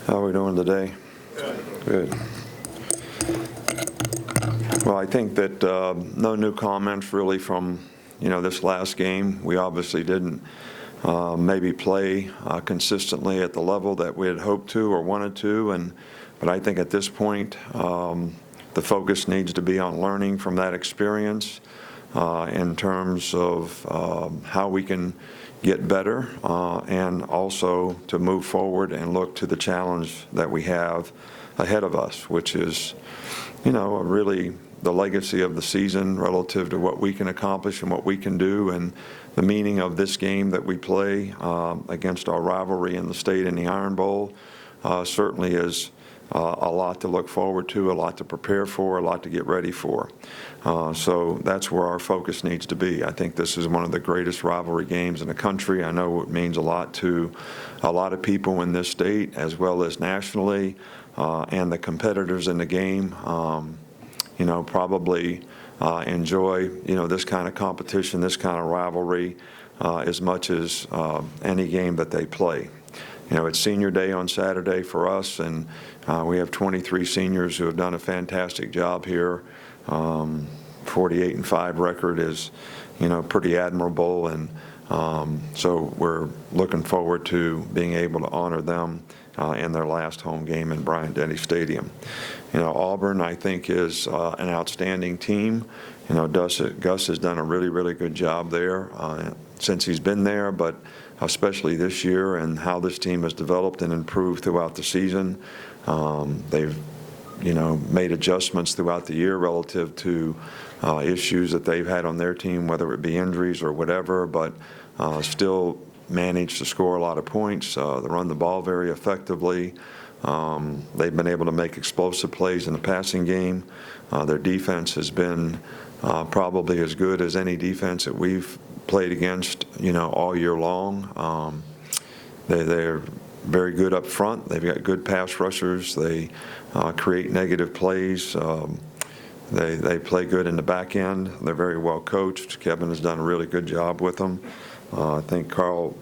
How are we doing today? Good. Well, I think that no new comments really from, this last game. We obviously didn't maybe play consistently at the level that we had hoped to or wanted to, but I think at this point the focus needs to be on learning from that experience in terms of how we can get better and also to move forward and look to the challenge that we have ahead of us, which is, really the legacy of the season relative to what we can accomplish and what we can do, and the meaning of this game that we play against our rivalry in the state in the Iron Bowl certainly is a lot to look forward to, a lot to prepare for, a lot to get ready for. So that's where our focus needs to be. I think this is one of the greatest rivalry games in the country. I know it means a lot to a lot of people in this state as well as nationally, and the competitors in the game, probably enjoy, this kind of competition, this kind of rivalry as much as any game that they play. It's senior day on Saturday for us, and we have 23 seniors who have done a fantastic job here. 48-5 record is, pretty admirable, and so we're looking forward to being able to honor them in their last home game in Bryant-Denny Stadium. Auburn, I think, is an outstanding team. Gus has done a really, really good job there since he's been there, but especially this year, and how this team has developed and improved throughout the season. They've made adjustments throughout the year relative to issues that they've had on their team, whether it be injuries or whatever, but still managed to score a lot of points. They run the ball very effectively. They've been able to make explosive plays in the passing game. Their defense has been probably as good as any defense that we've played against, all year long. They're very good up front. They've got good pass rushers. They create negative plays. They play good in the back end. They're very well coached. Kevin has done a really good job with them. I think Carl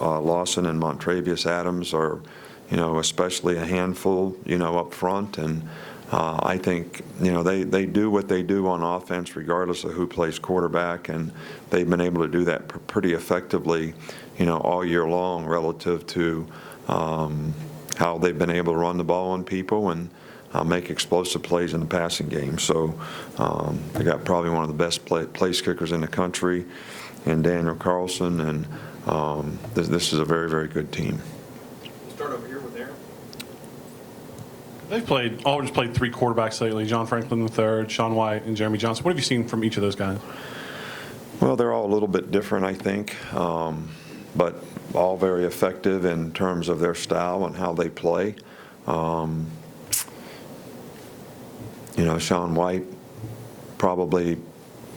Lawson and Montravius Adams are, especially a handful, up front. And I think, they do what they do on offense regardless of who plays quarterback, and they've been able to do that pretty effectively, all year long relative to how they've been able to run the ball on people and make explosive plays in the passing game. So they got probably one of the best place kickers in the country in Daniel Carlson, and this is a very, very good team. We'll start over here with Aaron. Auburn's played three quarterbacks lately: John Franklin III, Sean White, and Jeremy Johnson. What have you seen from each of those guys? Well, they're all a little bit different, I think, but all very effective in terms of their style and how they play. Sean White probably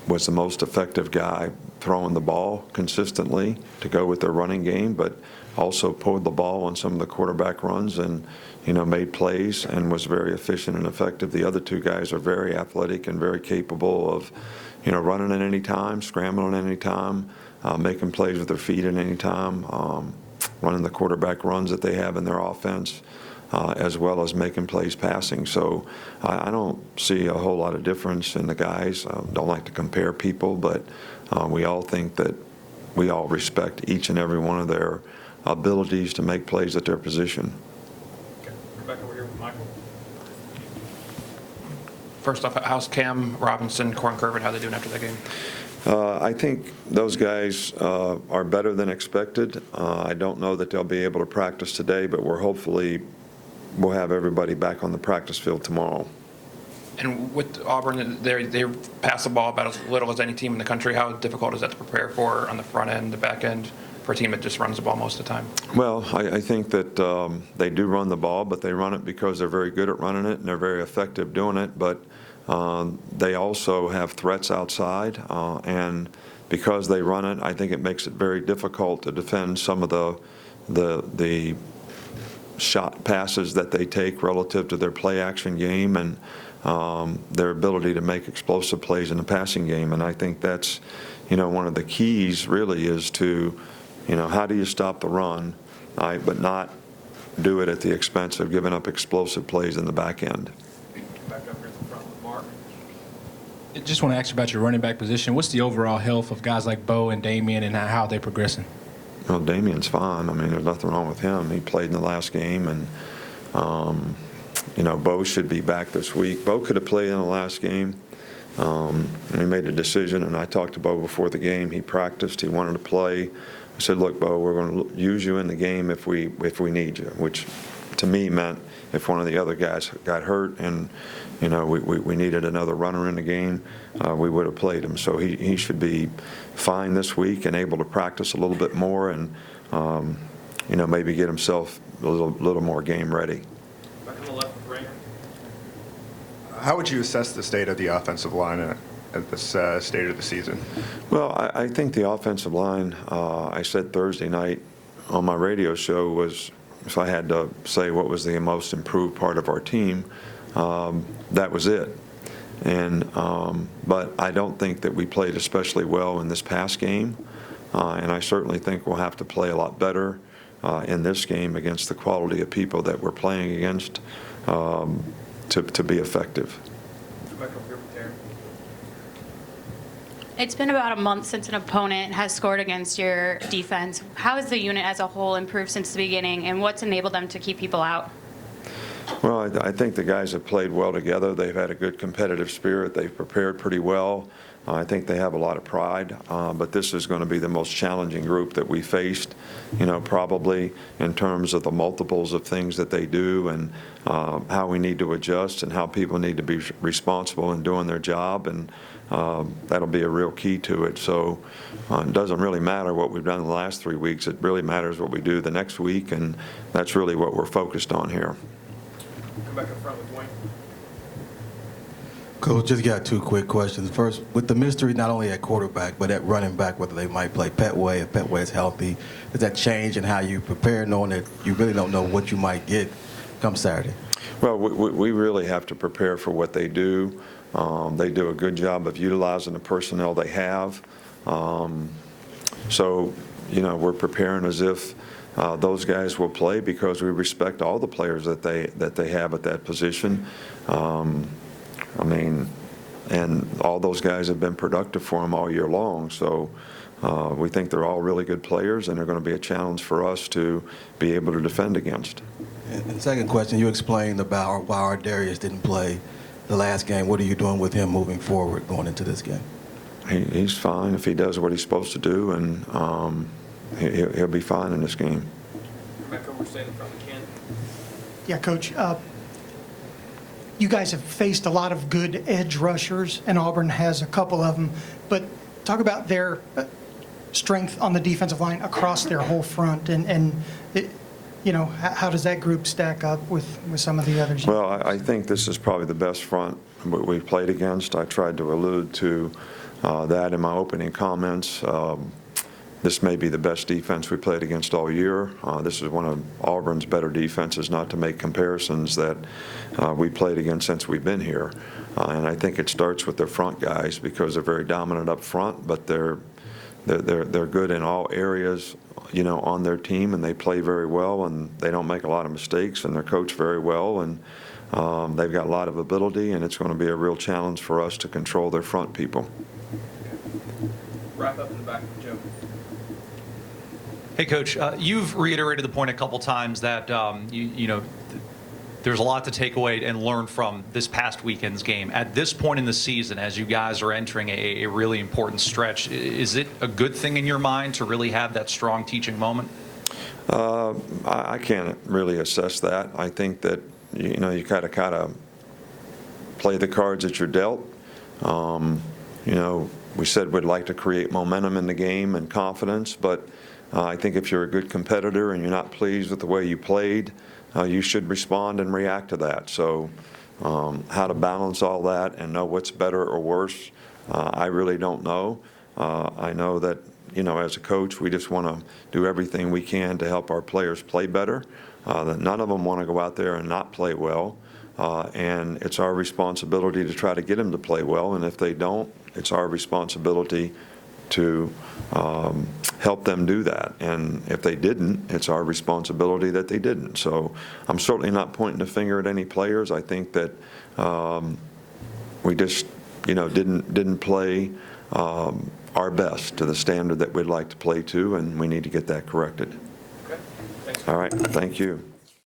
was the most effective guy throwing the ball consistently to go with their running game, but also pulled the ball on some of the quarterback runs and, made plays and was very efficient and effective. The other two guys are very athletic and very capable of, running at any time, scrambling at any time, making plays with their feet at any time, running the quarterback runs that they have in their offense, as well as making plays passing. So I don't see a whole lot of difference in the guys. Don't like to compare people, but we all think that we all respect each and every one of their abilities to make plays at their position. Okay. Come back over here with Michael. First off, how's Cam Robinson, Corin Curvin, how are they doing after that game? I think those guys are better than expected. I don't know that they'll be able to practice today, but we'll have everybody back on the practice field tomorrow. And with Auburn, they pass the ball about as little as any team in the country. How difficult is that to prepare for on the front end, the back end, for a team that just runs the ball most of the time? Well, I think that they do run the ball, but they run it because they're very good at running it and they're very effective doing it. But they also have threats outside, and because they run it, I think it makes it very difficult to defend some of the shot passes that they take relative to their play action game and their ability to make explosive plays in the passing game. And I think that's, one of the keys really is to, how do you stop the run, right, but not do it at the expense of giving up explosive plays in the back end. Back up here at the front with Mark. I just want to ask you about your running back position. What's the overall health of guys like Bo and Damian and how they're progressing? Well, Damian's fine. I mean, there's nothing wrong with him. He played in the last game, and, Bo should be back this week. Bo could have played in the last game. We made a decision, and I talked to Bo before the game. He practiced. He wanted to play. I said, look, Bo, we're going to use you in the game if we need you, which to me meant if one of the other guys got hurt and, we needed another runner in the game, we would have played him. So he should be fine this week and able to practice a little bit more and, maybe get himself a little more game ready. Back on the left with Raymond. How would you assess the state of the offensive line at this stage of the season? Well, I think the offensive line, I said Thursday night on my radio show, was, if I had to say what was the most improved part of our team, that was it. But I don't think that we played especially well in this past game, and I certainly think we'll have to play a lot better in this game against the quality of people that we're playing against to be effective. Back over here with Terry. It's been about a month since an opponent has scored against your defense. How has the unit as a whole improved since the beginning, and what's enabled them to keep people out? Well, I think the guys have played well together. They've had a good competitive spirit. They've prepared pretty well. I think they have a lot of pride, but this is going to be the most challenging group that we faced, probably in terms of the multiples of things that they do and how we need to adjust and how people need to be responsible in doing their job, and that'll be a real key to it. So it doesn't really matter what we've done in the last 3 weeks. It really matters what we do the next week, and that's really what we're focused on here. Come back up front with Dwayne. Coach, just got two quick questions. First, with the mystery not only at quarterback but at running back, whether they might play Petway, if Petway is healthy, does that change in how you prepare, knowing that you really don't know what you might get come Saturday? Well, we really have to prepare for what they do. They do a good job of utilizing the personnel they have. So, we're preparing as if those guys will play because we respect all the players that they have at that position. And all those guys have been productive for them all year long. So we think they're all really good players, and they're going to be a challenge for us to be able to defend against. And second question, you explained about why our Darius didn't play the last game. What are you doing with him moving forward going into this game? He's fine if he does what he's supposed to do, and he'll be fine in this game. Come back over, stay in the front with Ken. Yeah, Coach, you guys have faced a lot of good edge rushers, and Auburn has a couple of them. But talk about their strength on the defensive line across their whole front, and how does that group stack up with some of the others? Well, I think this is probably the best front we've played against. I tried to allude to that in my opening comments. This may be the best defense we played against all year. This is one of Auburn's better defenses, not to make comparisons, that we played against since we've been here. And I think it starts with their front guys because they're very dominant up front, but they're good in all areas, on their team, and they play very well, and they don't make a lot of mistakes, and they're coached very well, and they've got a lot of ability, and it's going to be a real challenge for us to control their front people. Wrap up in the back with Joe. Hey, Coach, you've reiterated the point a couple times that there's a lot to take away and learn from this past weekend's game. At this point in the season, as you guys are entering a really important stretch, is it a good thing in your mind to really have that strong teaching moment? I can't really assess that. I think that you got to kind of play the cards that you're dealt. We said we'd like to create momentum in the game and confidence, but I think if you're a good competitor and you're not pleased with the way you played, you should respond and react to that. So how to balance all that and know what's better or worse, I really don't know. I know that, as a coach, we just want to do everything we can to help our players play better. That none of them want to go out there and not play well. And it's our responsibility to try to get them to play well. And if they don't, it's our responsibility to help them do that. And if they didn't, it's our responsibility that they didn't. So I'm certainly not pointing the finger at any players. I think that we just, didn't play our best to the standard that we'd like to play to, and we need to get that corrected. Okay, thanks. All right, thank you.